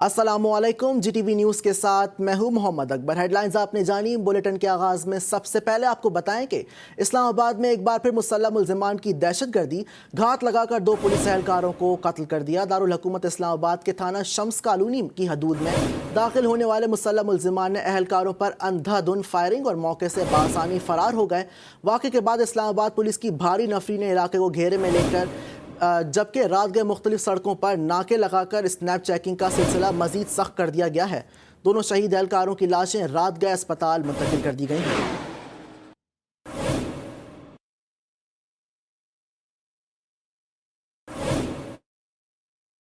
अस्सलामुअलैकुम। जीटीवी न्यूज़ के साथ मैं हूं मोहम्मद अकबर। हेडलाइंस आपने जानी। बुलेटिन के आगाज़ में सबसे पहले आपको बताएं कि इस्लामाबाद में एक बार फिर मुसल्लह मुल्जिमान की दहशतगर्दी, घात लगाकर 2 पुलिस एहलकारों को कत्ल कर दिया। दारुल हुकूमत इस्लामाबाद के थाना शम्स कॉलोनी की हदूद में दाखिल होने वाले मुसल्लह मुल्जिमान ने एहलकारों पर अंधाधुंध फायरिंग और मौके से बासानी फरार हो गए। वाक़े के बाद इस्लामाबाद पुलिस की भारी नफरी ने इलाके को घेरे में लेकर जबकि रात गए मुख्तलिफ सड़कों पर नाके लगाकर स्नैप चेकिंग का सिलसिला मजीद सख्त कर दिया गया है। दोनों शहीद एहलकारों की लाशें रात गए अस्पताल मुंतकिल कर दी गई हैं।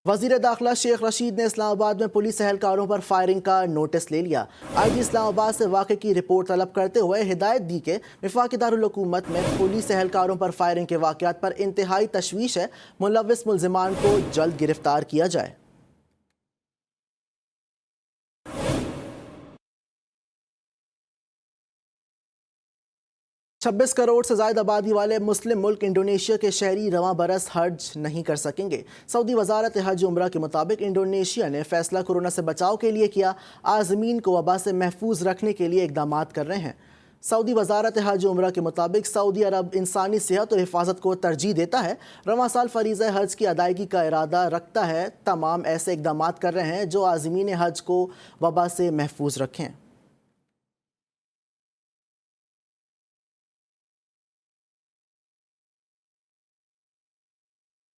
वज़ीर दाखिला शेख रशीद ने इस्लामाबाद में पुलिस एहलकारों पर फायरिंग का नोटिस ले लिया। IG इस्लामाबाद से वाक़े की रिपोर्ट तलब करते हुए हिदायत दी कि वफाकी दारुल हुकूमत में पुलिस एहलकारों पर फायरिंग के वाक़यात पर इंतहाई तशवीश है। मुलव्विस मुल्जिमान को जल्द गिरफ्तार किया जाए। 26 करोड़ से ज़ायद आबादी वाले मुस्लिम मुल्क इंडोनेशिया के शहरी रवां बरस हज नहीं कर सकेंगे। सऊदी वजारत हज उम्रा के मुताबिक इंडोनेशिया ने फैसला कोरोना से बचाव के लिए किया। आज़मीन को वबा से महफूज रखने के लिए इकदाम कर रहे हैं। सऊदी वजारत हज उम्रा के मुताबिक सऊदी अरब इंसानी सेहत और हिफाजत को तरजीह देता है। रवां साल फरीज़ा हज की अदायगी का इरादा रखता है। तमाम ऐसे इकदाम कर रहे हैं जो आज़मीन हज को वबा से महफूज रखें।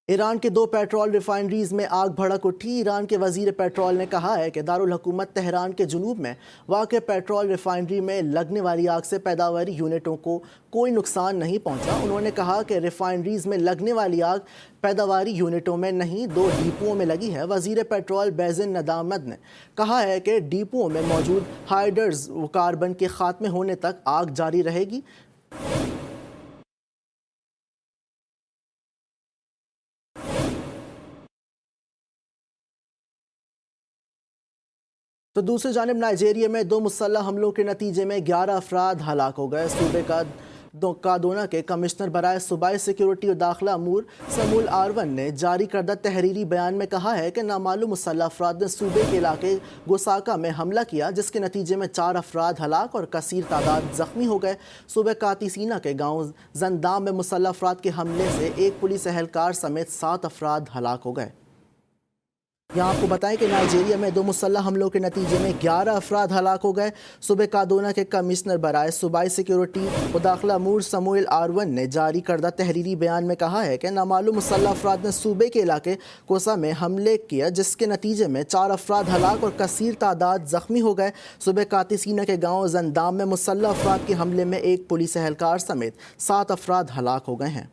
ईरान के 2 पेट्रोल रिफाइनरीज में आग भड़क उठी। ईरान के वजीर पेट्रोल ने कहा है कि दारुल हुकूमत तेहरान के जुनूब में वाक़ पेट्रोल रिफाइनरी में लगने वाली आग से पैदावारी यूनिटों को कोई नुकसान नहीं पहुंचा। उन्होंने कहा कि रिफाइनरीज में लगने वाली आग पैदावारी यूनिटों में नहीं, 2 डिपुओं में लगी है। वजीर पेट्रोल बेजिन नदामद ने कहा है कि डिपुओं में मौजूद हाइड्रोज कार्बन के खात्मे होने तक आग जारी रहेगी। तो दूसरी जानिब नाइजेरिया में 2 मुसल्लह हमलों के नतीजे में 11 अफराद हलाक हो गए। सूबे कादोना के कमिश्नर बराए सूबाई सिक्योरिटी और दाखिला अमूर समूल आरवन ने जारी करदा तहरीरी बयान में कहा है कि नामालूम मुसल्लह अफराद ने सूबे के इलाके गोसाका में हमला किया, जिसके नतीजे में 4 अफराद हलाक और कसीर तादाद जख्मी हो गए। सूबे कातिसीना के गाँव जंदाम में मुसल्लह अफराद के हमले से एक पुलिस एहलकार समेत 7 अफराद हलाक हो गए। यहाँ आपको बताएं कि नाइजीरिया में 2 मुसल्लह हमलों के नतीजे में 11 अफराद हलाक हो गए। सूबे कादोना के कमिश्नर बराए सूबाई सिक्योरिटी और दाखिला अमूर समूएल आरवन ने जारी करदा तहरीरी बयान में कहा है कि नामालूम मुसल्लह अफराद ने सूबे के इलाके कोसा में हमले किया, जिसके नतीजे में 4 अफराद हलाक और कसीर तादाद जख्मी हो गए। सूबे कातिसीना के गाँव जंदाम में मुसल्लह अफराद के हमले में एक पुलिस एहलकार समेत 7 अफराद हलाक हो गए हैं।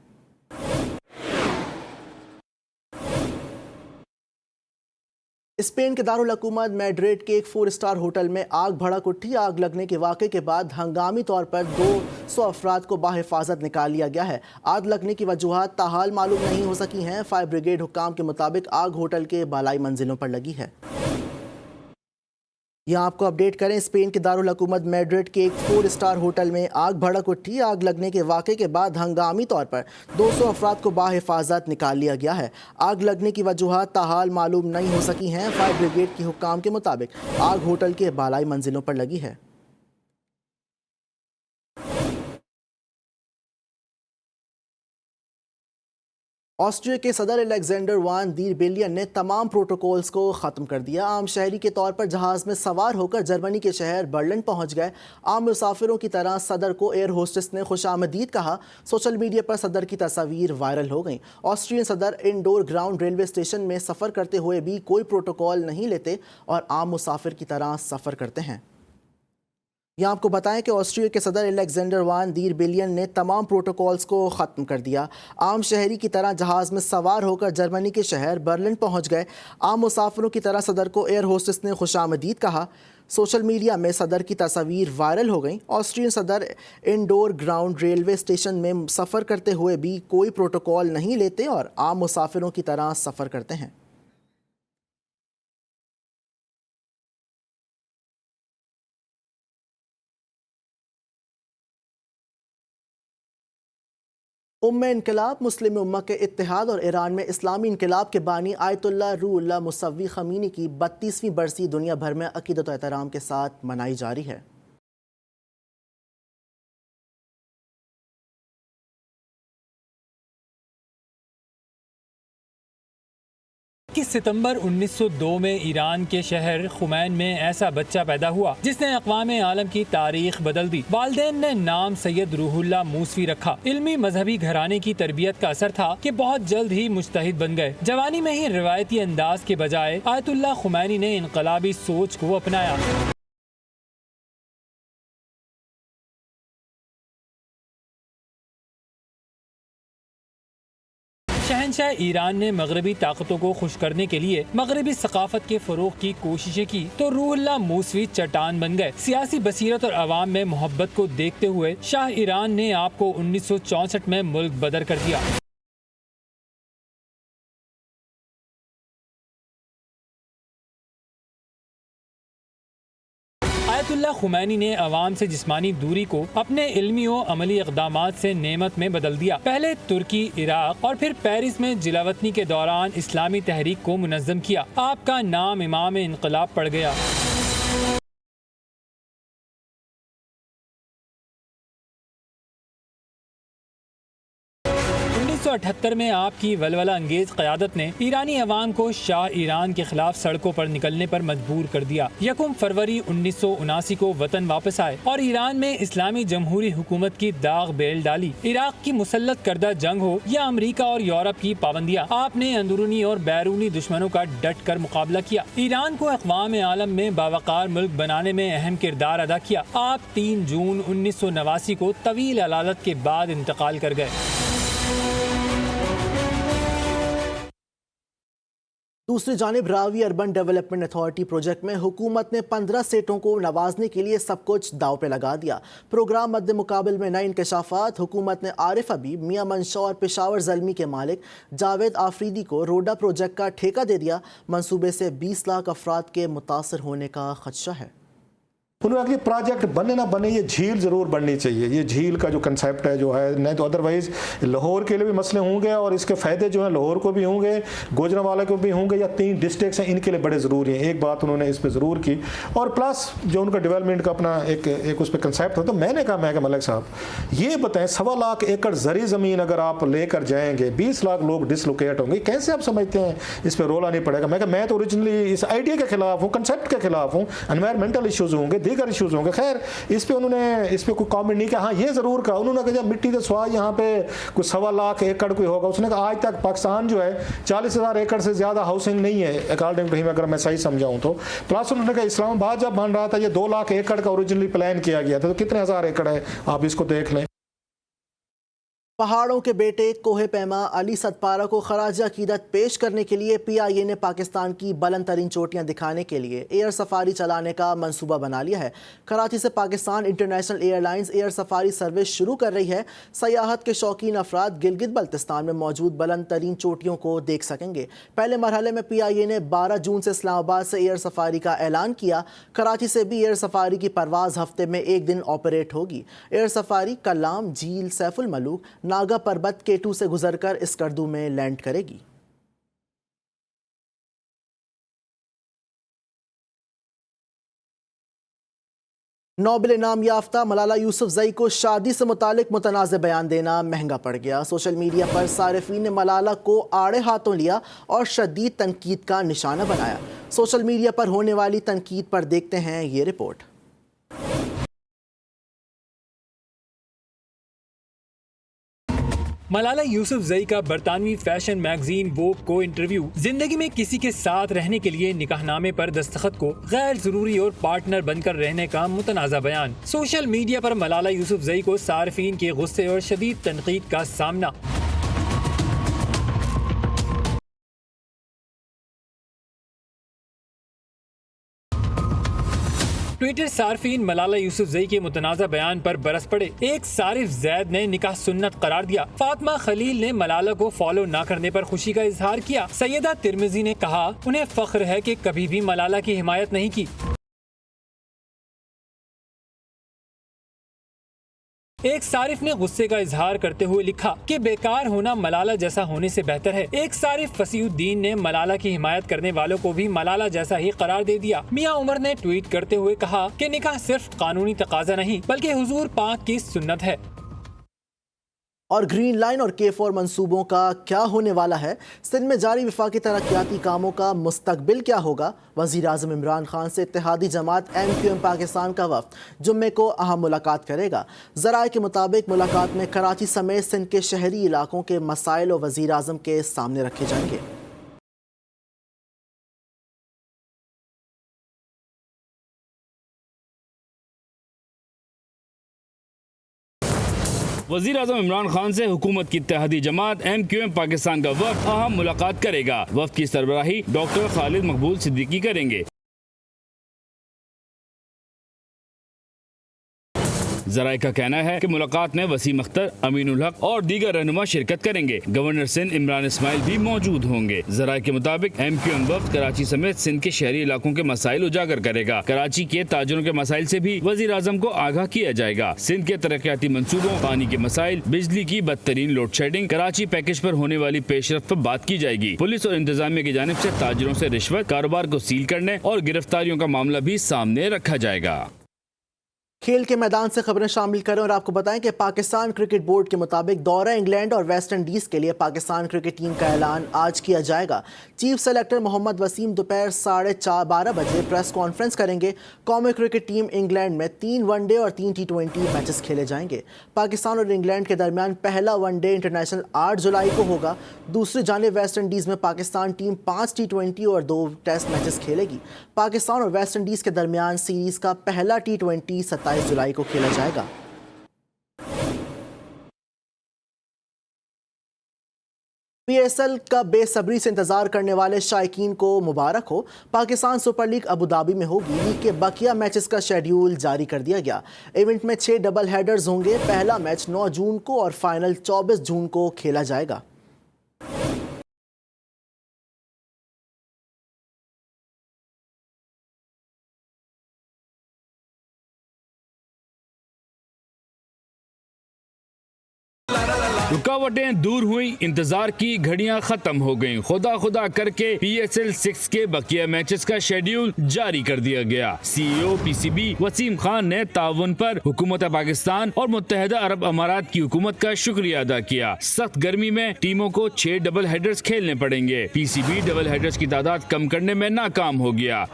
स्पेन के दारुल हुकूमत मैड्रिड के एक 4 स्टार होटल में आग भड़क उठी। आग लगने के वाक़े के बाद हंगामी तौर पर 200 अफराद को बाहिफाजत निकाल लिया गया है। आग लगने की वजूहात ताहाल मालूम नहीं हो सकी हैं। फायर ब्रिगेड हुक्काम के मुताबिक आग होटल के बालाई मंजिलों पर लगी है। यहाँ आपको अपडेट करें, स्पेन के दारुल हुकूमत मैड्रिड के एक 4 स्टार होटल में आग भड़क उठी। आग लगने के वाक़े के बाद हंगामी तौर पर 200 अफराद को बाहिफाजत निकाल लिया गया है। आग लगने की वजूहात ताहाल मालूम नहीं हो सकी हैं। फायर ब्रिगेड के हुक्काम के मुताबिक आग होटल के बालाई मंजिलों पर लगी है। ऑस्ट्रिया के सदर अलेक्जेंडर वान दीर बेलियन ने तमाम प्रोटोकॉल्स को ख़त्म कर दिया। आम शहरी के तौर पर जहाज़ में सवार होकर जर्मनी के शहर बर्लिन पहुंच गए। आम मुसाफिरों की तरह सदर को एयर होस्टेस ने खुशामदीद कहा। सोशल मीडिया पर सदर की तस्वीर वायरल हो गई। ऑस्ट्रियन सदर इंडोर ग्राउंड रेलवे स्टेशन में सफ़र करते हुए भी कोई प्रोटोकॉल नहीं लेते और आम मुसाफिर की तरह सफ़र करते हैं। यहाँ आपको बताएं कि ऑस्ट्रिया के सदर अलेक्जेंडर वान दीर बेलियन ने तमाम प्रोटोकॉल्स को ख़त्म कर दिया। आम शहरी की तरह जहाज़ में सवार होकर जर्मनी के शहर बर्लिन पहुँच गए। आम मुसाफिरों की तरह सदर को एयर होस्टेस ने खुशामदीद कहा। सोशल मीडिया में सदर की तस्वीर वायरल हो गई। ऑस्ट्रियन सदर इंडोर ग्राउंड रेलवे स्टेशन में सफ़र करते हुए भी कोई प्रोटोकॉल नहीं लेते और आम मुसाफिरों की तरह सफ़र करते हैं। انقلاب مسلم امہ کے اتحاد اور ایران میں اسلامی انقلاب کے بانی آیت اللہ روح اللہ موسوی خمینی کی 32ویں برسی دنیا بھر میں عقیدت و احترام کے ساتھ منائی جا رہی ہے۔ 21 ستمبر 1902 میں ایران کے شہر خمین میں ایسا بچہ پیدا ہوا جس نے اقوام عالم کی تاریخ بدل دی۔ والدین نے نام سید روح اللہ موسوی رکھا۔ علمی مذہبی گھرانے کی تربیت کا اثر تھا کہ بہت جلد ہی مجتہد بن گئے۔ جوانی میں ہی روایتی انداز کے بجائے آیت اللہ خمینی نے انقلابی سوچ کو اپنایا۔ شہنشاہ ایران نے مغربی طاقتوں کو خوش کرنے کے لیے مغربی ثقافت کے فروغ کی کوششیں کی تو روح اللہ موسوی چٹان بن گئے۔ سیاسی بصیرت اور عوام میں محبت کو دیکھتے ہوئے شاہ ایران نے آپ کو 1964 میں ملک بدر کر دیا۔ آیت اللہ خمینی نے عوام سے جسمانی دوری کو اپنے علمی و عملی اقدامات سے نعمت میں بدل دیا۔ پہلے ترکی، عراق اور پھر پیرس میں جلاوطنی کے دوران اسلامی تحریک کو منظم کیا۔ آپ کا نام امام انقلاب پڑ گیا۔ 1978 میں آپ کی ولولہ انگیز قیادت نے ایرانی عوام کو شاہ ایران کے خلاف سڑکوں پر نکلنے پر مجبور کر دیا۔ 1 فروری 1979 کو وطن واپس آئے اور ایران میں اسلامی جمہوری حکومت کی داغ بیل ڈالی۔ عراق کی مسلط کردہ جنگ ہو یا امریکہ اور یورپ کی پابندیاں، آپ نے اندرونی اور بیرونی دشمنوں کا ڈٹ کر مقابلہ کیا۔ ایران کو اقوام عالم میں باوقار ملک بنانے میں اہم کردار ادا کیا۔ آپ 3 جون 1989 کو طویل علالت کے بعد انتقال کر گئے۔ دوسری جانب راوی اربن ڈیولپمنٹ اتھارٹی پروجیکٹ میں حکومت نے 15 سیٹوں کو نوازنے کے لیے سب کچھ داؤ پہ لگا دیا۔ پروگرام مد مقابل میں نئے انکشافات۔ حکومت نے عارف حبیب، میاں منشا اور پشاور زلمی کے مالک جاوید آفریدی کو روڈا پروجیکٹ کا ٹھیکہ دے دیا۔ منصوبے سے 20 لاکھ افراد کے متاثر ہونے کا خدشہ ہے۔ انہوں نے کہا کہ پروجیکٹ بنے نہ بنے یہ جھیل ضرور بننی چاہیے۔ یہ جھیل کا جو کنسیپٹ ہے جو ہے، نہیں تو ادروائز لاہور کے لیے بھی مسئلے ہوں گے اور اس کے فائدے جو ہیں لاہور کو بھی ہوں گے، گوجرانوالہ کو بھی ہوں گے، یا 3 ڈسٹرکٹس ہیں ان کے لیے بڑے ضروری ہیں۔ ایک بات انہوں نے اس پہ ضرور کی، اور پلس جو ان کا ڈیولپمنٹ کا اپنا ایک اس پہ کنسیپٹ تھا۔ تو میں نے کہا، میں کہ ملک صاحب یہ بتائیں 1.25 لاکھ ایکڑ زرعی زمین اگر آپ لے کر جائیں گے، 20 لاکھ لوگ ڈسلوکیٹ ہوں گے، کیسے آپ سمجھتے ہیں اس پہ رولا نہیں پڑے گا؟ میں تو اوریجنلی اس آئیڈیا کے خلاف ہوں، کنسیپٹ کے خلاف ہوں۔ انوائرمنٹل ایشوز ہوں گے، دیگر ایشوز ہوں گے، خیر اس پہ انہوں نے اس پہ کوئی کامنٹ نہیں کہا۔ ہاں یہ ضرور کہا انہوں نے کہ جب مٹی کے سوا یہاں پہ کوئی 1.25 لاکھ ایکڑ کوئی ہوگا۔ اس نے کہا آج تک پاکستان جو ہے 40,000 ایکڑ سے زیادہ ہاؤسنگ نہیں ہے اکارڈنگ ٹو ہم، اگر میں صحیح سمجھاؤں تو۔ پلس انہوں نے کہا اسلام آباد جب بن رہا تھا یہ 2 لاکھ ایکڑ کا اوریجنلی پلان کیا گیا تھا، تو کتنے ہزار ایکڑ ہے آپ اس کو دیکھ لیں۔ پہاڑوں کے بیٹے کوہ پیما علی ستپارہ کو خراج عقیدت پیش کرنے کے لیے پی آئی اے نے پاکستان کی بلند ترین چوٹیاں دکھانے کے لیے ایئر سفاری چلانے کا منصوبہ بنا لیا ہے۔ کراچی سے Pakistan International Airlines air safari service شروع کر رہی ہے۔ سیاحت کے شوقین افراد گلگت بلتستان میں موجود بلند ترین چوٹیوں کو دیکھ سکیں گے۔ پہلے مرحلے میں پی آئی اے نے 12 جون سے اسلام آباد سے ایئر سفاری کا اعلان کیا۔ کراچی سے بھی ایئر سفاری کی پرواز ہفتے میں 1 دن آپریٹ ہوگی۔ ایئر سفاری کلام، جھیل، سیف الملوک، ناگا پربت K2 سے گزر کر اسکردو میں لینڈ کرے گی۔ نوبل انعام یافتہ ملالہ یوسفزئی کو شادی سے متعلق متنازع بیان دینا مہنگا پڑ گیا۔ سوشل میڈیا پر صارفین نے ملالہ کو آڑے ہاتھوں لیا اور شدید تنقید کا نشانہ بنایا۔ سوشل میڈیا پر ہونے والی تنقید پر دیکھتے ہیں یہ رپورٹ۔ ملالہ یوسفزئی کا برطانوی فیشن میگزین ووگ کو انٹرویو۔ زندگی میں کسی کے ساتھ رہنے کے لیے نکاح نامے پر دستخط کو غیر ضروری اور پارٹنر بن کر رہنے کا متنازع بیان۔ سوشل میڈیا پر ملالہ یوسفزئی کو صارفین کے غصے اور شدید تنقید کا سامنا۔ ٹویٹر صارفین ملالہ یوسفزئی کے متنازع بیان پر برس پڑے۔ ایک صارف زید نے نکاح سنت قرار دیا۔ فاطمہ خلیل نے ملالہ کو فالو نہ کرنے پر خوشی کا اظہار کیا۔ سیدہ ترمذی نے کہا انہیں فخر ہے کہ کبھی بھی ملالہ کی حمایت نہیں کی۔ ایک صارف نے غصے کا اظہار کرتے ہوئے لکھا کہ بیکار ہونا ملالہ جیسا ہونے سے بہتر ہے۔ ایک صارف فصیح الدین نے ملالہ کی حمایت کرنے والوں کو بھی ملالہ جیسا ہی قرار دے دیا۔ میاں عمر نے ٹویٹ کرتے ہوئے کہا کہ نکاح صرف قانونی تقاضا نہیں بلکہ حضور پاک کی سنت ہے۔ اور گرین لائن اور K4 منصوبوں کا کیا ہونے والا ہے؟ سندھ میں جاری وفاقی ترقیاتی کاموں کا مستقبل کیا ہوگا؟ وزیر اعظم عمران خان سے اتحادی جماعت MQM پاکستان کا وفد جمعے کو اہم ملاقات کرے گا۔ ذرائع کے مطابق ملاقات میں کراچی سمیت سندھ کے شہری علاقوں کے مسائل اور وزیر اعظم کے سامنے رکھے جائیں گے۔ وزیر اعظم عمران خان سے حکومت کی اتحادی جماعت MQM پاکستان کا وفد اہم ملاقات کرے گا۔ وفد کی سربراہی ڈاکٹر خالد مقبول صدیقی کریں گے۔ ذرائع کا کہنا ہے کہ ملاقات میں وسیم اختر، امین الحق اور دیگر رہنما شرکت کریں گے۔ گورنر سندھ عمران اسماعیل بھی موجود ہوں گے۔ ذرائع کے مطابق MQM وفد کراچی سمیت سندھ کے شہری علاقوں کے مسائل اجاگر کرے گا۔ کراچی کے تاجروں کے مسائل سے بھی وزیر اعظم کو آگاہ کیا جائے گا۔ سندھ کے ترقیاتی منصوبوں، پانی کے مسائل، بجلی کی بدترین لوڈ شیڈنگ، کراچی پیکج پر ہونے والی پیش رفت پر بات کی جائے گی۔ پولیس اور انتظامیہ کی جانب سے تاجروں سے رشوت، کاروبار کو سیل کرنے اور گرفتاریوں کا معاملہ بھی سامنے رکھا جائے گا۔ کھیل کے میدان سے خبریں شامل کریں اور آپ کو بتائیں کہ پاکستان کرکٹ بورڈ کے مطابق دورہ انگلینڈ اور ویسٹ انڈیز کے لیے پاکستان کرکٹ ٹیم کا اعلان آج کیا جائے گا۔ چیف سلیکٹر محمد وسیم دوپہر 12:30 بجے پریس کانفرنس کریں گے۔ قومی کرکٹ ٹیم انگلینڈ میں 3 ون ڈے اور 3 T20 میچز کھیلے جائیں گے۔ پاکستان اور انگلینڈ کے درمیان پہلا ون ڈے انٹرنیشنل 8 جولائی کو ہوگا۔ دوسری جانب ویسٹ انڈیز میں پاکستان ٹیم 5 T20 اور 2 ٹیسٹ میچز کھیلے گی۔ پاکستان اور ویسٹ انڈیز کے درمیان سیریز کا پہلا T20 27 جولائی کو کھیلا جائے گا۔ PSL کا بے صبری سے انتظار کرنے والے شائقین کو مبارک ہو۔ پاکستان سپر لیگ ابوظہبی میں ہوگی۔ لیگ کے بقیہ میچز کا شیڈیول جاری کر دیا گیا۔ ایونٹ میں 6 ڈبل ہیڈرز ہوں گے۔ پہلا میچ 9 جون کو اور فائنل 24 جون کو کھیلا جائے گا۔ رکاوٹیں دور ہوئیں، انتظار کی گھڑیاں ختم ہو گئیں۔ خدا کر کے PSL 6 کے بقیہ میچز کا شیڈیول جاری کر دیا گیا۔ CEO PCB وسیم خان نے تعاون پر حکومت پاکستان اور متحدہ عرب امارات کی حکومت کا شکریہ ادا کیا۔ سخت گرمی میں ٹیموں کو 6 ڈبل ہیڈرز کھیلنے پڑیں گے۔ PCB ڈبل ہیڈرز کی تعداد کم کرنے میں ناکام ہو گیا۔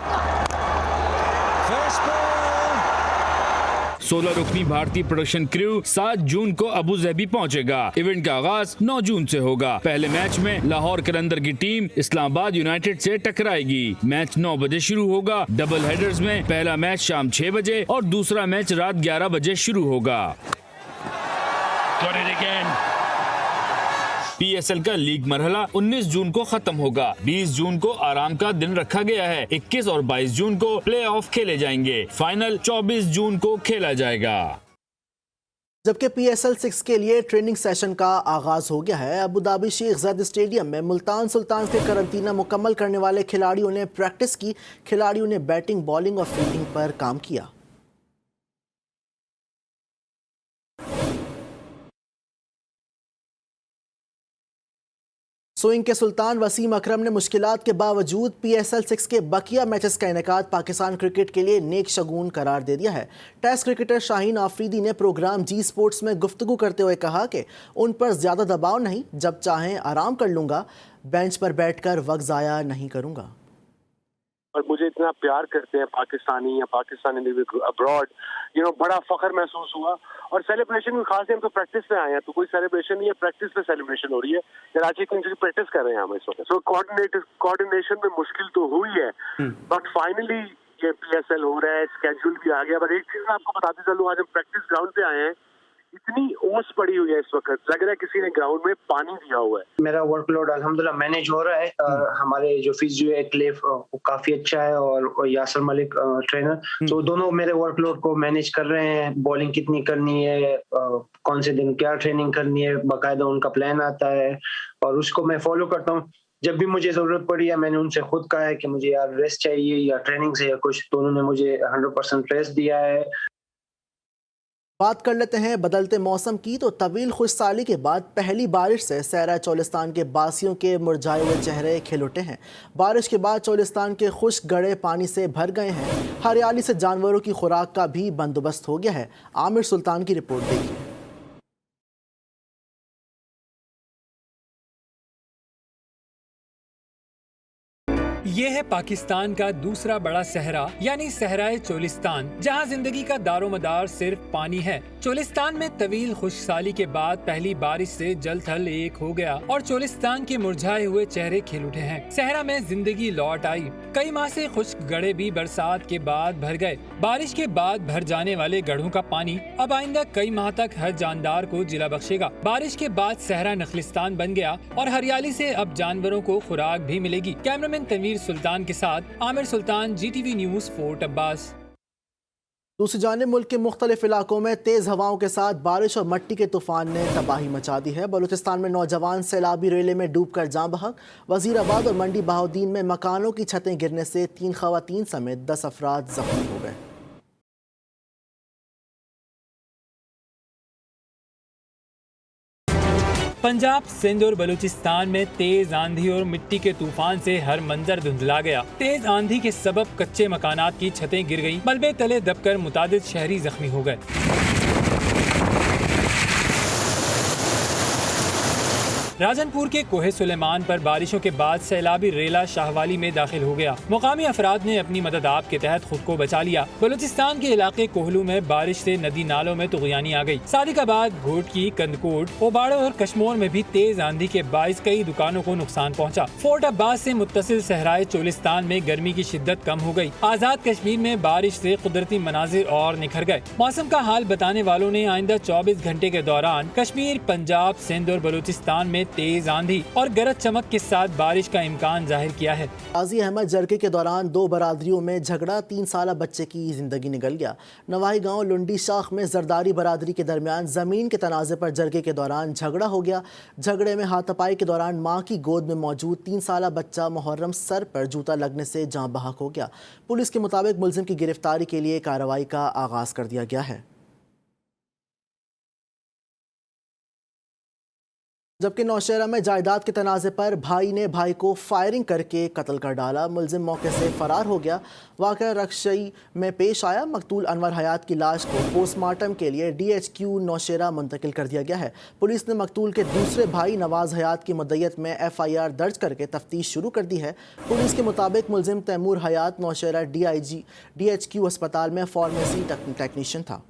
16 رکنی بھارتی پروڈکشن کریو 7 جون کو ابوظہبی پہنچے گا۔ ایونٹ کا آغاز 9 جون سے ہوگا۔ پہلے میچ میں لاہور قلندر کی ٹیم اسلام آباد یونائیٹڈ سے ٹکرائے گی۔ میچ 9 بجے شروع ہوگا۔ ڈبل ہیڈرز میں پہلا میچ شام 6 بجے اور دوسرا میچ رات 11 بجے شروع ہوگا۔ PSL کا لیگ مرحلہ 19 جون کو ختم ہوگا۔ 20 جون کو آرام کا دن رکھا گیا ہے۔ 21 اور 22 جون کو پلے آف کھیلے جائیں گے۔ فائنل 24 جون کو کھیلا جائے گا۔ جبکہ PSL 6 کے لیے ٹریننگ سیشن کا آغاز ہو گیا ہے۔ ابوظہبی شیخ زاید اسٹیڈیم میں ملتان سلطانز کے قرنطینہ مکمل کرنے والے کھلاڑیوں نے پریکٹس کی۔ کھلاڑیوں نے بیٹنگ، بالنگ اور فیلڈنگ پر کام کیا۔ سوئنگ کے سلطان وسیم اکرم نے مشکلات کے باوجود PSL 6 کے بقیہ میچز کا انعقاد پاکستان کرکٹ کے لیے نیک شگون قرار دے دیا ہے۔ ٹیسٹ کرکٹر شاہین آفریدی نے پروگرام جی سپورٹس میں گفتگو کرتے ہوئے کہا کہ ان پر زیادہ دباؤ نہیں، جب چاہیں آرام کر لوں گا، بینچ پر بیٹھ کر وقت ضائع نہیں کروں گا۔ اور مجھے اتنا پیار کرتے ہیں پاکستانی یا پاکستانی ابراڈ، بڑا فخر محسوس ہوا۔ اور سیلیبریشن بھی خاص ہے، ہم تو پریکٹس میں آئے ہیں، تو کوئی سیلیبریشن نہیں ہے، پریکٹس میں سیلیبریشن ہو رہی ہے۔ کراچی کنگ کی پریکٹس کر رہے ہیں ہم اس وقت۔ سو کوآرڈینیشن میں مشکل تو ہوئی ہے، بٹ فائنلی یہ PSL ہو رہا ہے، اسکیجول بھی آ گیا۔ بٹ ایک چیز میں آپ کو بتاتے چلوں، آج ہم پریکٹس گراؤنڈ پہ آئے ہیں، اتنی اوس پڑی ہوئی ہے اس وقت، لگ رہا ہے کسی نے گراؤنڈ میں پانی دیا ہوا ہے۔ میرا ورک لوڈ الحمدللہ مینیج ہو رہا ہے۔ ہمارے جو فزیو ہے کلیف کافی اچھا ہے، اور یاسر ملک ٹرینر، تو دونوں میرے ورک لوڈ کو مینیج کر رہے ہیں۔ بالنگ کتنی کرنی ہے، کون سے دن کیا ٹریننگ کرنی ہے، باقاعدہ ان کا پلان آتا ہے اور اس کو میں فالو کرتا ہوں۔ جب بھی مجھے ضرورت پڑی ہے، میں نے ان سے خود کہا ہے کہ مجھے یار ریسٹ چاہیے یا ٹریننگ سے یا کچھ، تو انہوں نے مجھے 100% ریسٹ دیا ہے۔ बात कर लेते हैं बदलते मौसम की। तो तवील खुश साली के बाद पहली बारिश से सहरा चोलिस्तान के बासियों के मुरझाए हुए चेहरे खिल उठे हैं। बारिश के बाद चोलिस्तान के खुश्क गड़े पानी से भर गए हैं। हरियाली से जानवरों की खुराक का भी बंदोबस्त हो गया है। आमिर सुल्तान की रिपोर्ट देखिए। ये है पाकिस्तान का दूसरा बड़ा सहरा यानी सहराए चोलिस्तान, जहाँ जिंदगी का दारोमदार सिर्फ पानी है। चोलिस्तान में तवील खुशसाली के बाद पहली बारिश से जल थल एक हो गया और चोलिस्तान के मुरझाए हुए चेहरे खिल उठे हैं। सहरा में जिंदगी लौट आई। कई माह से खुश्क गड्ढे भी बरसात के बाद भर गए। बारिश के बाद भर जाने वाले गड्ढों का पानी अब आइंदा कई माह तक हर जानदार को जिला बख्शेगा। बारिश के बाद सहरा नखलिस्तान बन गया और हरियाली से अब जानवरों को खुराक भी मिलेगी। कैमरामैन तनवीर सुल्तान के साथ आमिर सुल्तान, GTV न्यूज़, फोर्ट अब्बास। दूसरी जानिब मुल्क के मुख्तलिफ इलाकों में तेज़ हवाओं के साथ बारिश और मट्टी के तूफान ने तबाही मचा दी है। बलूचिस्तान में नौजवान सैलाबी रेले में डूब कर जाँ बहक। वजीराबाद और मंडी बहाउद्दीन में मकानों की छतें गिरने से 3 खवातीन समेत 10 अफराद जख्मी हो गए। पंजाब, सिंध और बलूचिस्तान में तेज आंधी और मिट्टी के तूफान से हर मंजर धुंधला गया। तेज आंधी के सबब कच्चे मकानात की छतें गिर गईं। मलबे तले दबकर मुतादिद शहरी जख्मी हो गए। राजनपुर के कोहे सुलेमान पर बारिशों के बाद सैलाबी रेला शाहवाली में दाखिल हो गया। मुकामी अफराद ने अपनी मदद आप के तहत खुद को बचा लिया। बलूचिस्तान के इलाके कोहलू में बारिश से नदी नालों में तुगयानी आ गई। सादिकाबाद, घोटकी, कंदकोट, ओबाड़ो और कश्मोर में भी तेज आंधी के बाइस कई दुकानों को नुकसान पहुँचा। फोर्ट अब्बास से मुत्तसिल सहराए चोलिस्तान में गर्मी की शिद्दत कम हो गई। आजाद कश्मीर में बारिश से कुदरती मनाजिर और निखर गए। मौसम का हाल बताने वालों ने आइंदा 24 घंटे के दौरान कश्मीर, पंजाब, सिंध और बलूचिस्तान में तेज आंधी और गरज चमक के साथ बारिश का इम्कान जाहिर किया है। गाजी अहमद जरगे के दौरान 2 बरादरियों में झगड़ा, 3 साला बच्चे की जिंदगी निकल गया। नवाही गांव लुंडी शाख में जरदारी बरादरी के दरमियान जमीन के तनाजे पर जरगे के दौरान झगड़ा हो गया। झगड़े में हाथापाई के दौरान मां की गोद में मौजूद 3 साला बच्चा मुहर्रम सर पर जूता लगने से जाँ बहक हो गया। पुलिस के मुताबिक मुलजिम की गिरफ्तारी के लिए कार्रवाई का आगाज कर दिया गया है। जबकि नौशहरा में जायदाद के तनाज़े पर भाई ने भाई को फायरिंग करके कत्ल कर डाला। मुलजिम मौके से फरार हो गया। वाक़या रक्षई में पेश आया। मकतूल अनवर हयात की लाश को पोस्टमार्टम के लिए DHQ नौशहरा मुंतकिल कर दिया गया है। पुलिस ने मकतूल के दूसरे भाई नवाज हयात की मुद्दत में FIR दर्ज करके तफ्तीश शुरू कर दी है। पुलिस के मुताबिक मुलजिम तैमूर हयात नौशहरा DHQ अस्पताल में फार्मेसी टेक्नीशियन था।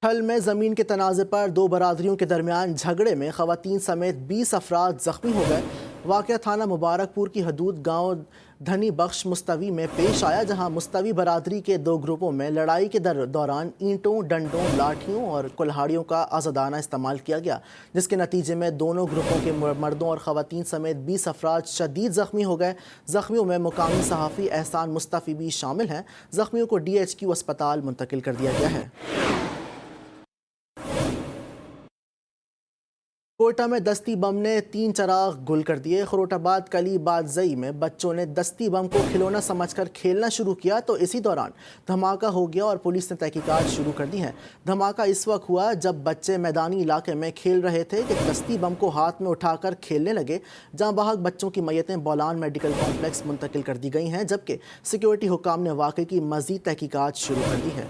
ठल में ज़मीन के तनाज़े पर 2 बरादरियों के दरमियान झगड़े में खवातीन समेत 20 अफराद ज़ख्मी हो गए। वाक़या थाना मुबारकपुर की हदूद गांव धनी बख्श मुस्तवी में पेश आया, जहां मुस्तवी बरादरी के 2 ग्रुपों में लड़ाई के दौरान ईंटों, डंडों, लाठियों और कुल्हाड़ियों का आज़ादाना इस्तेमाल किया गया, जिसके नतीजे में दोनों ग्रुपों के मर्दों और ख़वातीन समेत 20 अफराद शदीद ज़ख्मी हो गए। ज़ख्मियों में मुकामी सहाफ़ी एहसान मुस्तफ़ी भी शामिल हैं। ज़ख्मियों को DHQ अस्पताल मुंतकिल कर दिया गया है। कोयटा में दस्ती बम ने 3 चराग गुल कर दिए। खरोटाबाद कली बादजई में बच्चों ने दस्ती बम को खिलौना समझकर खेलना शुरू किया तो इसी दौरान धमाका हो गया और पुलिस ने तहकीकात शुरू कर दी है। धमाका इस वक्त हुआ जब बच्चे मैदानी इलाके में खेल रहे थे कि दस्ती बम को हाथ में उठाकर खेलने लगे। जहां बहक बच्चों की मैयतें बोलान मेडिकल कॉम्प्लेक्स मुंतकिल कर दी गई हैं, जबकि सिक्योरिटी हुकाम ने वाक़े की मज़ीद तहकीकात शुरू कर दी है।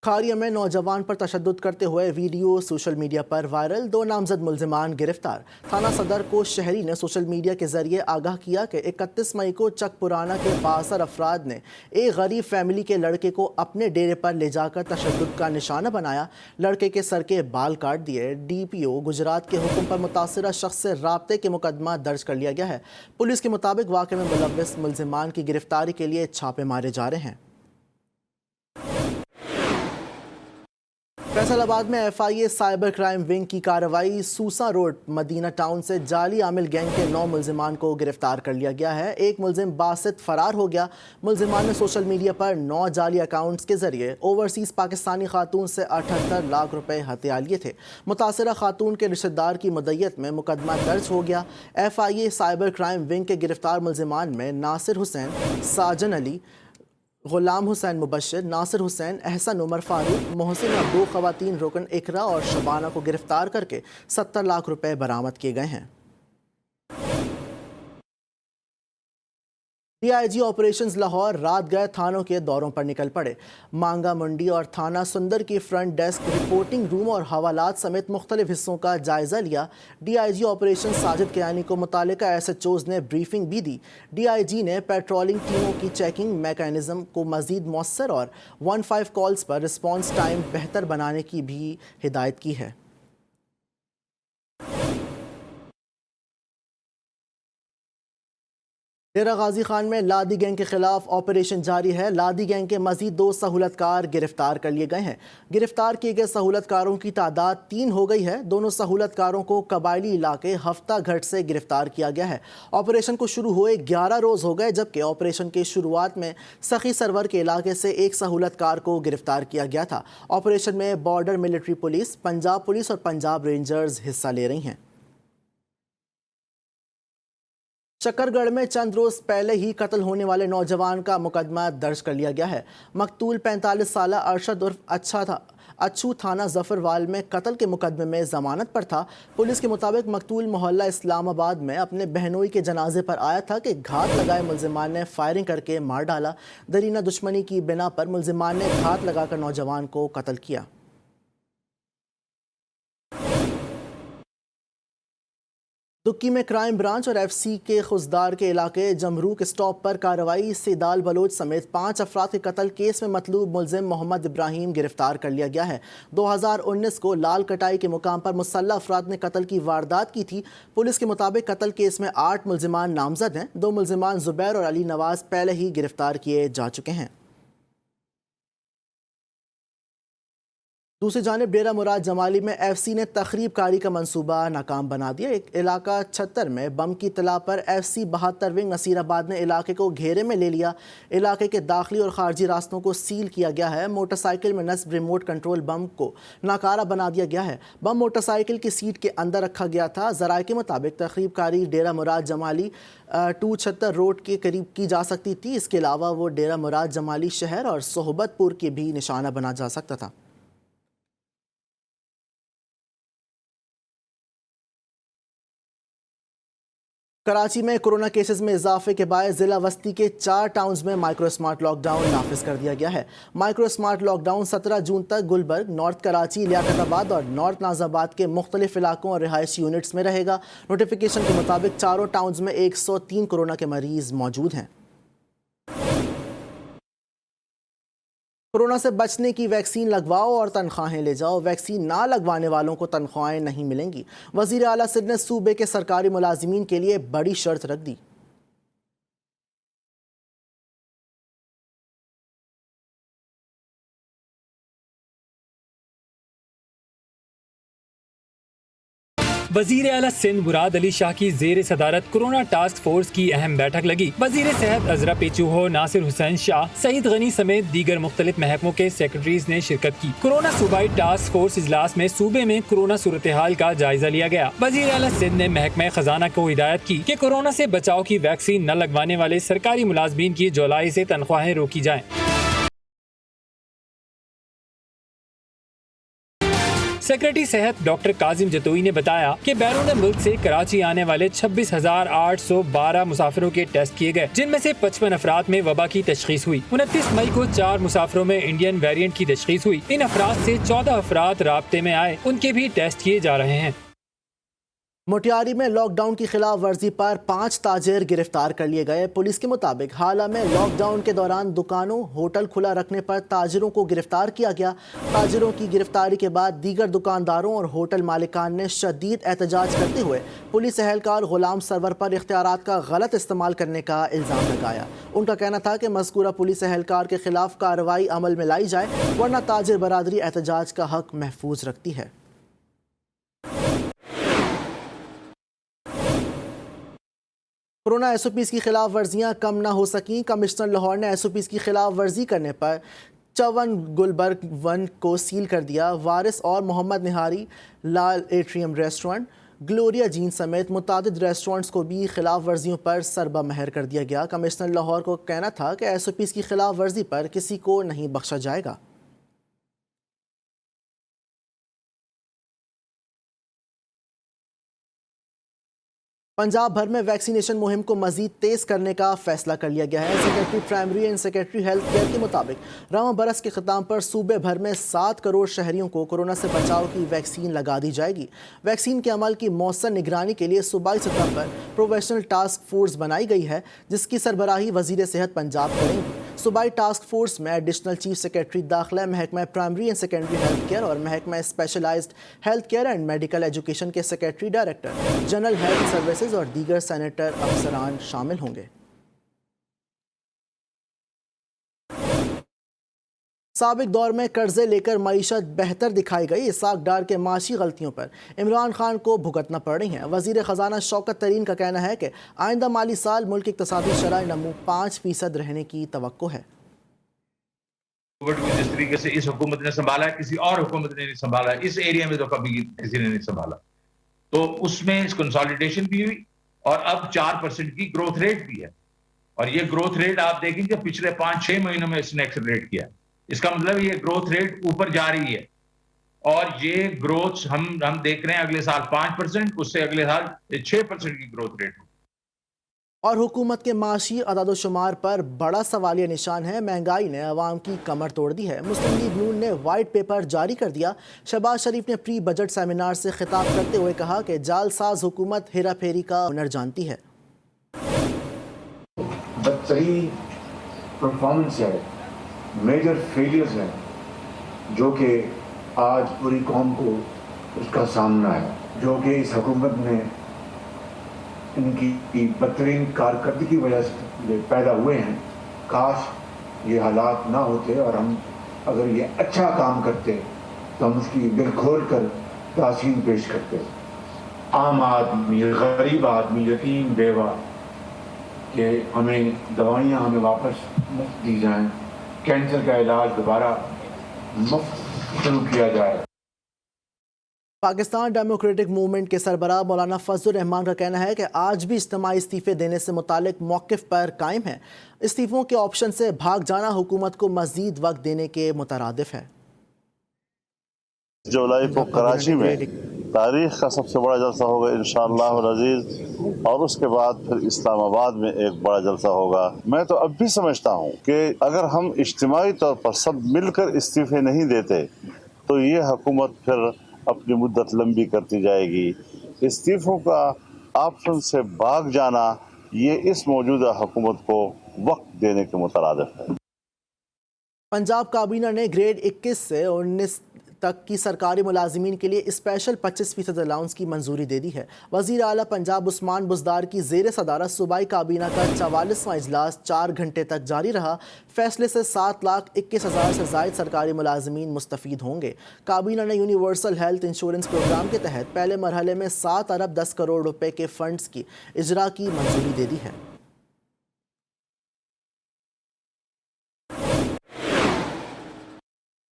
खारिया में नौजवान पर तशद्दुद करते हुए वीडियो सोशल मीडिया पर वायरल। 2 नामजद मुल्जिमान गिरफ्तार। थाना सदर को शहरी ने सोशल मीडिया के जरिए आगाह किया कि 31 मई को चकपुराना के 62 अफराद ने एक गरीब फैमिली के लड़के को अपने डेरे पर ले जाकर तशद्दुद का निशाना बनाया। लड़के के सर के बाल काट दिए। DPO गुजरात के हुक्म पर मुतासिरा शख्स से राब्ते के मुकदमा दर्ज कर लिया गया है। पुलिस के मुताबिक वाक़े में मुलव्विस मुल्जिमान की गिरफ्तारी के लिए छापे मारे जा रहे हैं। फैसल आबाद में FIA साइबर क्राइम विंग की कार्रवाई। सूसा रोड मदीना टाउन से जाली आमिल गैंग के 9 मुलजिमान को गिरफ्तार कर लिया गया है। एक मुलजिम बासित फरार हो गया। मुलजिमान ने सोशल मीडिया पर 9 जाली अकाउंट्स के जरिए ओवरसीज़ पाकिस्तानी खातून से 78 लाख रुपए हथिया लिए थे। मुतासरा खातून के रिश्तेदार की मदय्यत में मुकदमा दर्ज हो गया। FIA साइबर क्राइम विंग के गिरफ्तार मुलजिमान में नासिर हुसैन, साजन अली, गुलाम हुसैन मुबशर, नासिर हुसैन, एहसन उमर फारूक, मोहसिन और 2 खवातीन रुकन इकरा और शबाना को गिरफ्तार करके 70 लाख रुपए बरामद किए गए हैं। DIG ऑपरेशंस लाहौर रात गए थानों के दौरों पर निकल पड़े। मांगा मंडी और थाना सुंदर की फ्रंट डेस्क, रिपोर्टिंग रूम और हवालात समेत मुख्तलिफ हिस्सों का जायजा लिया। DIG ऑपरेशन साजिद कियानी को मुतालिका SHOs ने ब्रीफिंग भी दी। DIG ने पेट्रोलिंग टीमों की चेकिंग मैकेनिज्म को मजीद मौसर और 15 कॉल्स पर रिस्पॉन्स टाइम बेहतर बनाने की भी हिदायत की है। डेरा गाजी खान में लादी गैंग के खिलाफ ऑपरेशन जारी है। लादी गैंग के मजीद 2 सहूलतकार गिरफ्तार कर लिए गए हैं। गिरफ्तार किए गए सहूलतकारों की तादाद 3 हो गई है। दोनों सहूलतकारों को कबायली इलाके हफ्ता घट से गिरफ्तार किया गया है। ऑपरेशन को शुरू हुए 11 रोज़ हो गए, जबकि ऑपरेशन के शुरुआत में सखी सरवर के इलाके से एक सहूलतकार को गिरफ्तार किया गया था। ऑपरेशन में border military police, Punjab police और पंजाब रेंजर्स हिस्सा ले रही हैं। शकरगढ़ में चंद रोज पहले ही कत्ल होने वाले नौजवान का मुकदमा दर्ज कर लिया गया है। मकतूल 45 साल अरशद उर्फ अच्छू थाना जफरवाल में कत्ल के मुकदमे में जमानत पर था। पुलिस के मुताबिक मकतूल मोहल्ला इस्लामाबाद में अपने बहनोई के जनाजे पर आया था कि घात लगाए मुलजिमान ने फायरिंग करके मार डाला। दरीना दुश्मनी की बिना पर मुलजिमान ने घात लगाकर नौजवान को कत्ल किया। दुक्की में क्राइम ब्रांच और FC के खुजदार के इलाके जमरूक स्टॉप पर कार्रवाई। सेदाल बलोच समेत 5 अफराद के कत्ल केस में मतलूब मुलजिम मोहम्मद इब्राहिम गिरफ्तार कर लिया गया है। 2019 को लाल कटाई के मुकाम पर मुसल्लह अफराद ने कत्ल की वारदात की थी। पुलिस के मुताबिक कत्ल केस में 8 मुलजिमान नामजद हैं। 2 मुलजिमान जुबैर और अली नवाज पहले ही गिरफ्तार किए जा चुके हैं। दूसरी जानिब डेरा मुराद जमाली में FC ने तखरीब कारी का मंसूबा नाकाम बना दिया। एक इलाका 76 में बम की इतला पर FC 72 विंग नसीराबाद ने इलाके को घेरे में ले लिया। इलाके के दाखिली और खारजी रास्तों को सील किया गया है। मोटरसाइकिल में नस्ब रिमोट कंट्रोल बम को नाकारा बना दिया गया है। बम मोटरसाइकिल की सीट के अंदर रखा गया था। ज़राए के मुताबिक तखरीब कारी डेरा मुराद जमाली 276 रोड के करीब की जा सकती थी। इसके अलावा वो डेरा मुराद जमाली शहर और सोहबतपुर के भी निशाना बना जा सकता था। कराची में कोरोना केसेस में इजाफे के बाद ज़िला वस्ती के 4 टाउन्स में माइक्रो स्मार्ट लॉकडाउन नाफिज कर दिया गया है। माइक्रो स्मार्ट लॉकडाउन 17 जून तक गुलबर्ग, नॉर्थ कराची, लियाकताबाद और नॉर्थ नाजाबाद के मुख्तलिफ इलाकों और रिहायशी यूनिट्स में रहेगा। नोटिफिकेशन के मुताबिक चारों टाउन्स में 103 कोरोना के मरीज मौजूद हैं। कोरोना से बचने की वैक्सीन लगवाओ और तनख्वाहें ले जाओ। वैक्सीन ना लगवाने वालों को तनख्वाहें नहीं मिलेंगी। वज़ीर आला सिंध ने सूबे के सरकारी मुलाजिमीन के लिए बड़ी शर्त रख दी। वजीर आला सिंध मुराद अली शाह की जेर सदारत कोरोना टास्क फोर्स की अहम बैठक लगी। वजीर सेहत अजरा पेचूहो, नासिर हुसैन शाह, सईद गनी समेत दीगर मुख्तलिफ महकमों के सेक्रेटरीज ने शिरकत की। कोरोना सूबाई टास्क फोर्स इजलास में सूबे में कोरोना सूरत हाल का जायजा लिया गया। वजीर आला सिंध ने महकमा खजाना को हिदायत की कि कोरोना से बचाव की वैक्सीन न लगवाने वाले सरकारी मुलाजमीन की जुलाई से तनख्वाहें रोकी जाएं। सेक्रेटरी सेहत डॉक्टर काजिम जतोई ने बताया कि बैरून मुल्क से कराची आने वाले 26,812 मुसाफिरों के टेस्ट किए गए, जिनमें से 55 अफराद में वबा की तशखीस हुई। 29 मई को 4 मुसाफिरों में इंडियन वेरिएंट की तशखीस हुई। इन अफराद से 14 अफराद राब्ते में आए, उनके भी टेस्ट किए जा रहे हैं। मोटियारी में लॉकडाउन की खिलाफ वर्जी पर 5 ताजिर गिरफ्तार कर लिए गए। पुलिस के मुताबिक हाल में लॉकडाउन के दौरान दुकानों होटल खुला रखने पर ताजिरों को गिरफ्तार किया गया। ताजिरों की गिरफ्तारी के बाद दीगर दुकानदारों और होटल मालिकान ने शदीद एहतजाज करते हुए पुलिस एहलकार गुलाम सरवर पर इख्तियारात का गलत इस्तेमाल करने का इल्ज़ाम लगाया। उनका कहना था कि मज़कूरा पुलिस एहलकार के खिलाफ कार्रवाई अमल में लाई जाए, वरना ताजिर बरादरी एहतजाज का हक महफूज रखती है। कोरोना एसओपीज़ की खिलाफ वर्जियाँ कम ना हो सकीं। कमिश्नर लाहौर ने एसओपीज़ की खिलाफ वर्जी करने पर 54 गुलबर्ग 1 को सील कर दिया। वारिस और मोहम्मद निहारी लाल एट्रियम रेस्टोरेंट, ग्लोरिया जीन समेत मुतादिद रेस्टोरेंट्स को भी खिलाफ वर्जियों पर सरबा महर कर दिया गया। कमिश्नर लाहौर को कहना था कि एसओपीज़ की खिलाफ वर्जी पर किसी को नहीं बख्शा जाएगा। पंजाब भर में वैक्सीनेशन मुहिम को मजीद तेज़ करने का फैसला कर लिया गया है। Secretary primary and secretary health care के मुताबिक रवां बरस के ख़िताम पर सूबे भर में 7 करोड़ शहरियों को कोरोना से बचाव की वैक्सीन लगा दी जाएगी। वैक्सीन के अमल की मौसर निगरानी के लिए सूबाई सतह पर प्रोफेशनल टास्क फोर्स बनाई गई है, जिसकी सरबराही वज़ीर सेहत पंजाब करेंगी। सूबाई टास्क फोर्स में एडिशनल चीफ सेक्रेटरी दाखिला, महकमा primary and secondary health care और महकमा specialised health care and medical education के secretary director general health services और दीगर सेनेटर अफसरान शामिल होंगे। साबिक दौर में कर्जे लेकर मईशत बेहतर दिखाई गई। इसाक डार के माशी गलतियों पर इमरान खान को भुगतना पड़ रही हैं। वजीर ख़जाना शौकत तरीन का कहना है कि आइंदा माली साल मुल्क की इक़्तिसादी शरह नमू 5% रहने की तवक्को है। कोविड को जिस तरीके से इस हुकूमत ने संभाला है, किसी और हुकूमत ने नहीं संभाला, इस एरिया में तो कभी किसी ने नहीं संभाला। तो उसमें कंसोलिडेशन भी हुई और अब 4% की ग्रोथ रेट भी है। और ये ग्रोथ रेट आप देखेंगे पिछले 5-6 महीनों में इसने एक्सेलरेट किया। इसका मतलब ये ग्रोथ रेट ऊपर जा रही है और ये ग्रोथ हम देख रहे हैं अगले साल 5%, उससे अगले साल 6% की ग्रोथ रेट। और हुकूमत के माशी अदाद-ओ-शुमार पर बड़ा सवालिया निशान है। महंगाई ने अवाम की कमर तोड़ दी है। मुस्लिम लीग नून ने वाइट पेपर जारी कर दिया। शहबाज शरीफ ने प्री बजट सेमिनार से खिताब करते हुए कहा कि जालसाज हुकूमत हेरा फेरी का हुनर जानती है। बदतरीन परफॉर्मेंस है, मेजर फेलियर्स हैं जो कि आज पूरी कौम को उसका सामना है, जो कि इस हुकूमत ने इनकी बदतरीन कारकर्दगी की वजह से पैदा हुए हैं। काश ये हालात ना होते और हम अगर ये अच्छा काम करते तो हम उसकी दिल खोल कर तासीन पेश करते। आम आदमी, गरीब आदमी, यतीम, बेवा कि हमें दवाइयाँ हमें वापस मुफ्त दी जाएं, कैंसर का इलाज दोबारा मुफ्त शुरू किया जाए। पाकिस्तान डेमोक्रेटिक मूवमेंट के सरबराह मौलाना फजलुर रहमान का कहना है कि आज भी इज्तिमाई इस्तीफे देने से मुतालिक मौक़िफ़ पर कायम है। इस्तीफ़ों के ऑप्शन से भाग जाना हुकूमत को मज़ीद वक्त देने के मुतरादिफ है। जुलाई को कराची में तारीख का सबसे बड़ा जलसा होगा इंशाअल्लाह अज़ीज़, और उसके बाद फिर इस्लामाबाद में एक बड़ा जलसा होगा। मैं तो अब भी समझता हूँ कि अगर हम इज्तिमाई तौर पर सब मिलकर इस्तीफे नहीं देते तो ये हुकूमत फिर अपनी मुद्दत लंबी करती जाएगी। इस्तीफों का ऑप्शन से भाग जाना ये इस मौजूदा हुकूमत को वक्त देने के मुतरादिफ है। पंजाब काबीना ने ग्रेड 21 से 19 तक की सरकारी मुलाजिमीन के लिए स्पेशल 25% अलाउंस की मंजूरी दे दी है। वज़ीर आला पंजाब उस्मान बुज़दार की ज़ेर सदारत सूबाई काबीना का 44वां इजलास 4 घंटे तक जारी रहा। फैसले से 7,21,000 से ज़ायद सरकारी मुलाजिमीन मुस्तफ़ीद होंगे। काबीना ने यूनिवर्सल हेल्थ इंश्योरेंस प्रोग्राम के तहत पहले मरहले में 7 अरब 10 करोड़ रुपए के फंड्स की इजरा की मंजूरी दे दी है।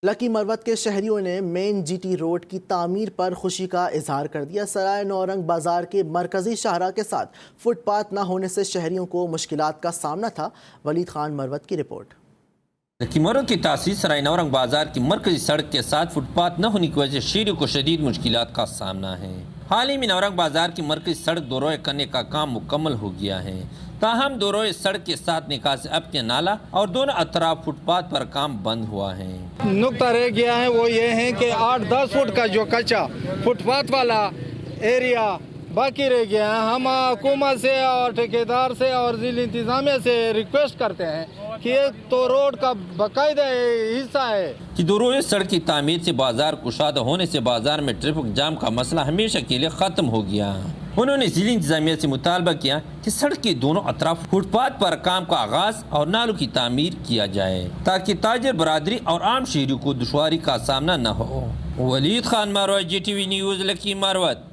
लकी मरवत के शहरियों ने मेन जीटी रोड की तामीर पर खुशी का इजहार कर दिया। सराय नौरंग बाजार के मरकजी शाहरा के साथ फुटपाथ न होने से शहरियों को मुश्किलात का सामना था। वलीद खान मरवत की रिपोर्ट। लकी मरवत की तासीस सराय नौरंग बाजार की मरकजी सड़क के साथ फुटपाथ न होने की वजह से शहरियों को शदीद मुश्किलात का सामना है। हाल ही में नौरंग बाजार की मरकजी सड़क दोरोए करने का काम मुकम्मल हो गया है। ताहम दोरोए सड़क के साथ निकासी अब के नाला और दोनों अतराफ फुटपाथ पर काम बंद हुआ है। नुकता रह गया है वो ये है कि 8-10 फुट का जो कच्चा फुटपाथ वाला एरिया बाकी रह गया है। हम हुकूमत से और ठेकेदार से और जिला इंतजामिया से रिक्वेस्ट करते हैं कि ये तो रोड का बाकायदा हिस्सा है कि दो रोज़ सड़क की तामीर से बाजार कुशादा होने से बाजार में ट्रैफिक जाम का मसला हमेशा के लिए ख़त्म हो गया। उन्होंने जिला इंतजामिया से मुतालबा किया कि सड़क के दोनों अतराफ फुटपाथ पर काम का आगाज और नालों की तामीर किया जाए ताकि ताजर बरादरी और आम शहरियों को दुश्वारी का सामना न हो। Waleed Khan Marwat, GTV news, Lakki Marwat.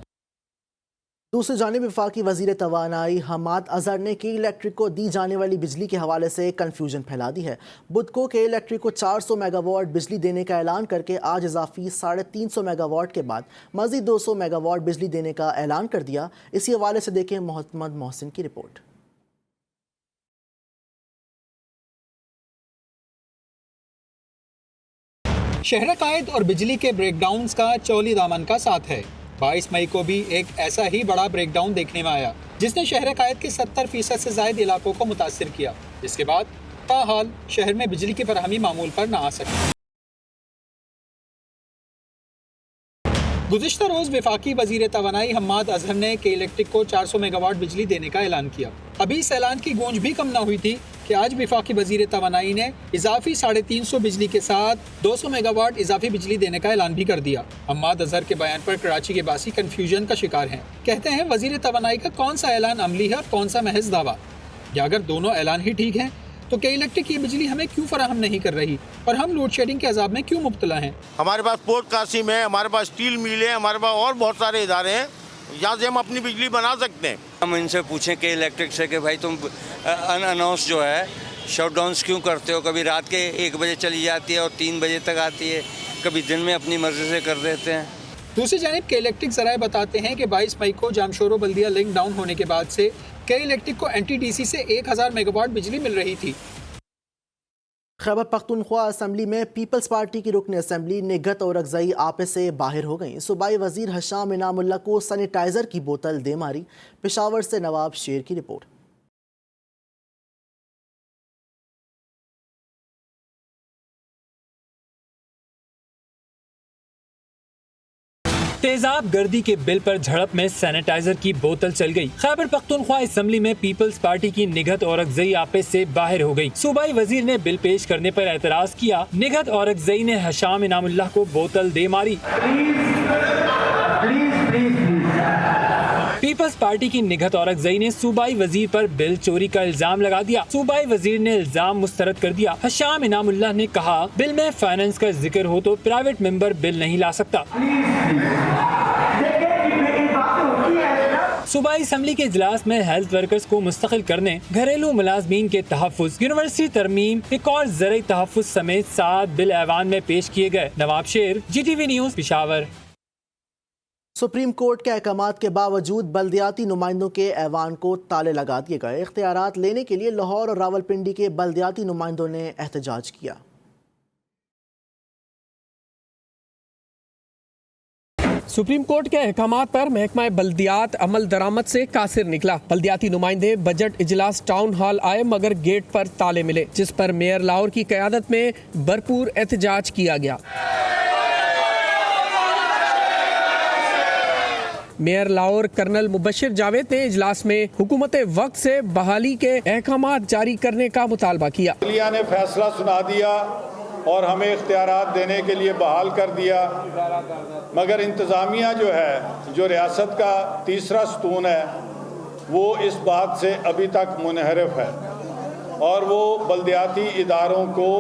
दूसरी जानिब वफाकी वज़ीर तवानाई हम्माद अज़हर ने के इलेक्ट्रिक को दी जाने वाली बिजली के हवाले से कन्फ्यूजन फैला दी है। बुध को के इलेक्ट्रिक को 400 मेगावाट बिजली देने का ऐलान करके आज इजाफी 350 मेगावाट के बाद मज़ीद 200 मेगावाट बिजली देने का ऐलान कर दिया। इसी हवाले से देखें मोहम्मद मोहसिन की रिपोर्ट। शहर कायद और बिजली के ब्रेकडाउन का चौली दामन का साथ है। 22 मई को भी एक ऐसा ही बड़ा ब्रेकडाउन देखने में आया जिसने शहर कायद के 70% से ज़ायद इलाकों को मुतासिर किया, जिसके बाद ताहाल शहर में बिजली की फराहमी मामूल पर न आ सकी। गुज़िश्ता रोज़ वफाकी वज़ीर तवानाई हम्माद अज़हर ने के इलेक्ट्रिक को 400 मेगावाट बिजली देने का ऐलान किया। अभी इस ऐलान की गूंज भी कम न हुई थी कि आज वफाकी वज़ीर तवानाई ने इजाफी 350 बिजली के साथ 200 मेगावाट इजाफी बिजली देने का ऐलान भी कर दिया। हम्माद अज़हर के बयान पर कराची के बासी कन्फ्यूजन का शिकार हैं। कहते हैं वज़ीर तवानाई का कौन सा ऐलान अमली है और कौन सा महज दावा, या अगर दोनों ऐलान ही ठीक हैं तो के इलेक्ट्रिक की बिजली हमें क्यों फराहम नहीं कर रही और हम लोड शेडिंग के अजाब में क्यों मुब्तला हैं। हमारे पास पोर्ट कासिम है, हमारे पास स्टील मिल है, हमारे पास और बहुत सारे इदारे हैं, यहाँ से हम अपनी बिजली बना सकते हैं। हम इनसे पूछें कि इलेक्ट्रिक से कि भाई तुम अनअनाउंस जो है शटडाउन्स क्यों करते हो, कभी रात के 1 बजे चली जाती है और 3 बजे तक आती है, कभी दिन में अपनी मर्जी से कर देते हैं। दूसरी जानिब के इलेक्ट्रिक ज़राए बताते हैं कि 22 मई को जामशोरो बल्दिया लिंक डाउन होने के बाद से के इलेक्ट्रिक को NTDC से 1000 मेगावाट बिजली मिल रही थी। खैबर पख्तूनख्वा असम्बली में पीपल्स पार्टी की रुकन असम्बली निगहत और अगज़ई आपे से बाहर हो गई। सूबाई वज़ीर हशाम इनामुल्लाह को सैनिटाइज़र की बोतल दे मारी। पेशावर से नवाब शेर की रिपोर्ट। तेजाब गर्दी के बिल पर झड़प में सैनिटाइजर की बोतल चल गई। खैबर पख्तूनख्वा असम्बली में पीपल्स पार्टी की निगहत और अगज़ई आपे से बाहर हो गई। सूबाई वजीर ने बिल पेश करने पर एतराज किया। निगहत और अगज़ई ने हशाम इनामुल्लाह को बोतल दे मारी। पीपल्स पार्टी की निगहत और अगज़ई ने सूबाई वजीर पर बिल चोरी का इल्जाम लगा दिया। सूबाई वजीर ने इल्जाम मुस्तरद कर दिया। हशाम इनामुल्लाह ने कहा, बिल में फाइनेंस का जिक्र हो तो प्राइवेट मेंबर बिल नहीं ला सकता। सूबाई असम्बली के इजलास में हेल्थ वर्कर्स को मुस्तकिल करने, घरेलू मुलाजमीन के तहफ़्फ़ुज़, यूनिवर्सिटी तरमीम, एक और ज़रई तहफ़्फ़ुज़ समेत 7 बिल ऐवान में पेश किए गए। नवाब शेर, GTV news, Peshawar. Supreme court के अहकामात के बावजूद बल्दियाती नुमाइंदों के ऐवान को ताले लगा दिए गए। इख्तियारात लेने के लिए लाहौर और रावलपिंडी के बल्दियाती नुमाइंदों ने एहतजाज किया। सुप्रीम कोर्ट के अहकामात पर महकमा बल्दियात अमल दरामद से कासिर निकला। बल्दियाती नुमाइंदे बजट इजलास टाउन हॉल आए मगर गेट पर ताले मिले, जिस पर मेयर लाहौर की क़यादत में भरपूर एहतजाज किया गया। मेयर लाहौर कर्नल मुबशिर जावेद ने इजलास में हुकूमत वक्त से बहाली के अहकामात जारी करने का मुतालबा किया। अदलिया ने फैसला सुना दिया और हमें इख्तियारात देने के लिए बहाल कर दिया, मगर इंतज़ामिया जो है, जो रियासत का तीसरा सतून है, वो इस बात से अभी तक मुनहरफ है और वो बल्दियाती इदारों को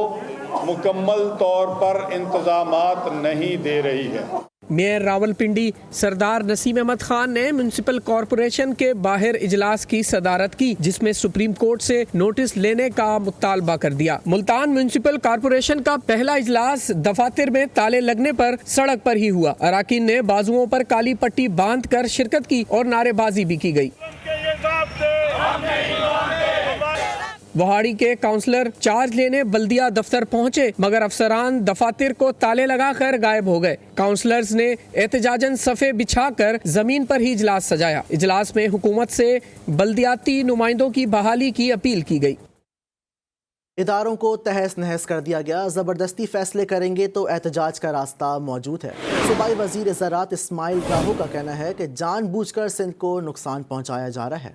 मुकम्मल तौर पर इंतज़ामात नहीं दे रही है। मेयर रावलपिंडी सरदार नसीम अहमद खान ने म्यूनिसिपल कॉरपोरेशन के बाहर इजलास की सदारत की, जिसमें सुप्रीम कोर्ट से नोटिस लेने का मुतालबा कर दिया। मुल्तान म्यूनिसिपल कॉरपोरेशन का पहला इजलास दफातर में ताले लगने पर सड़क पर ही हुआ। अराकीन ने बाजुओं पर काली पट्टी बांध कर शिरकत की और नारेबाजी भी की गई। वहाड़ी के काउंसलर चार्ज लेने बल्दिया दफ्तर पहुंचे, मगर अफसरान दफातर को ताले लगाकर गायब हो गए। काउंसलर्स ने एहतजाजन सफ़े बिछाकर जमीन पर ही इजलास सजाया। इजलास में हुकूमत से बल्दियाती नुमाइंदों की बहाली की अपील की गई। اداروں کو تہس نہس کر دیا گیا، زبردستی فیصلے کریں گے تو احتجاج کا راستہ موجود ہے۔ صوبائی وزیر زراعت اسماعیل گاہو کا کہنا ہے کہ جان بوجھ کر سندھ کو نقصان پہنچایا جا رہا ہے۔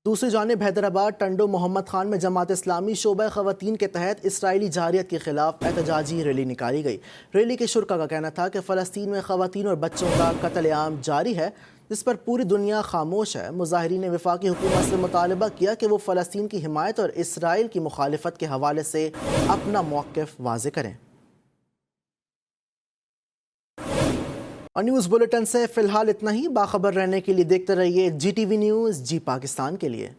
دوسری جانب حیدرآباد ٹنڈو محمد خان میں جماعت اسلامی شعبہ خواتین کے تحت اسرائیلی جارحیت کے خلاف احتجاجی ریلی نکالی گئی۔ ریلی کے شرکا کا کہنا تھا کہ فلسطین میں خواتین اور بچوں کا قتل عام جاری ہے، جس پر پوری دنیا خاموش ہے۔ مظاہرین نے وفاقی حکومت سے مطالبہ کیا کہ وہ فلسطین کی حمایت اور اسرائیل کی مخالفت کے حوالے سے اپنا موقف واضح کریں۔ اور نیوز بلیٹن سے فی الحال اتنا ہی۔ باخبر رہنے کے لیے دیکھتے رہیے GTV نیوز، جی پاکستان کے لیے۔